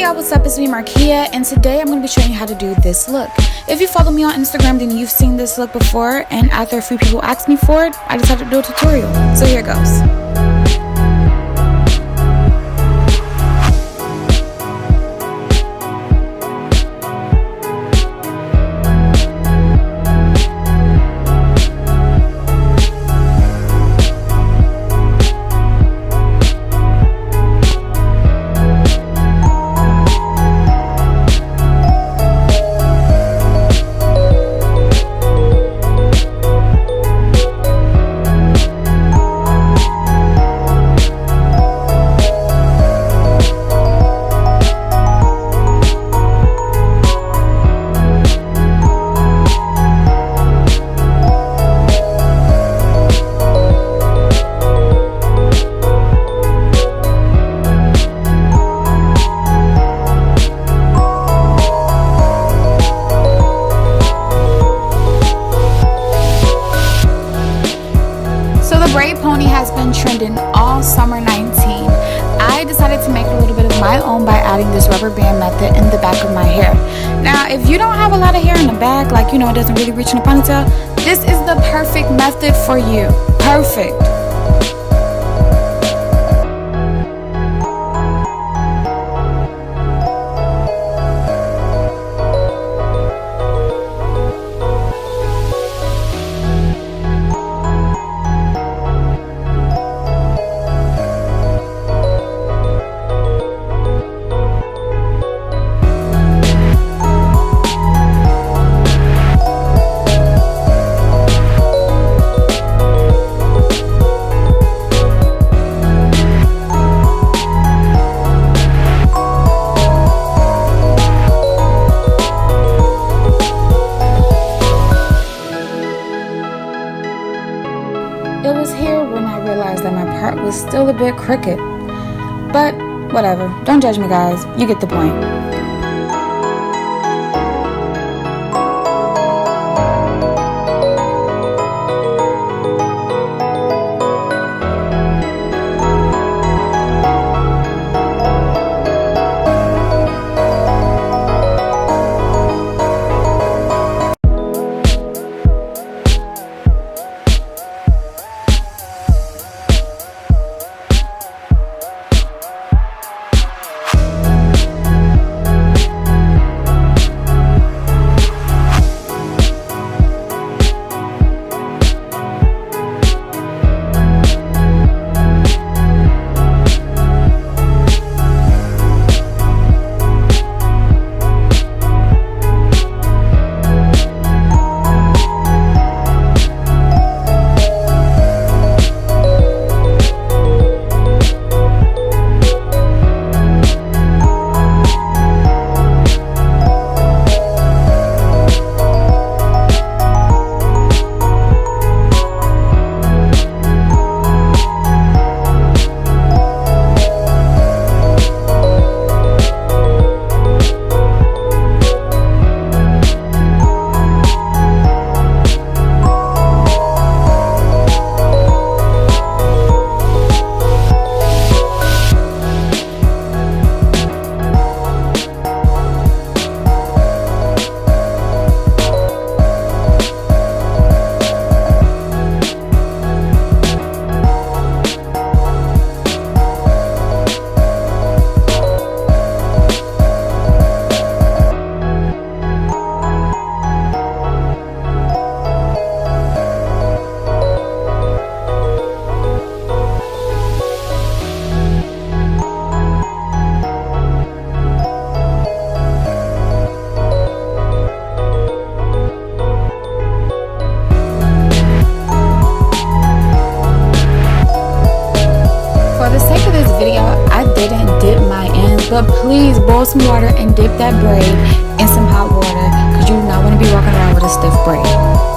y'all, what's up? It's me, Markia, and today I'm going to be showing you how to do this look. If you follow me on Instagram, then you've seen this look before, and after a few people asked me for it, I decided to do a tutorial. So here it goes. Braid pony has been trending all summer 19. I decided to make a little bit of my own by adding this rubber band method in the back of my hair. Now, if you don't have a lot of hair in the back, like, you know, it doesn't really reach in a ponytail, this is the perfect method for you. Perfect. It was here when I realized that my part was still a bit crooked. But whatever, don't judge me guys, you get the point. But please boil some water and dip that braid in some hot water, because you do not want to be walking around with a stiff braid.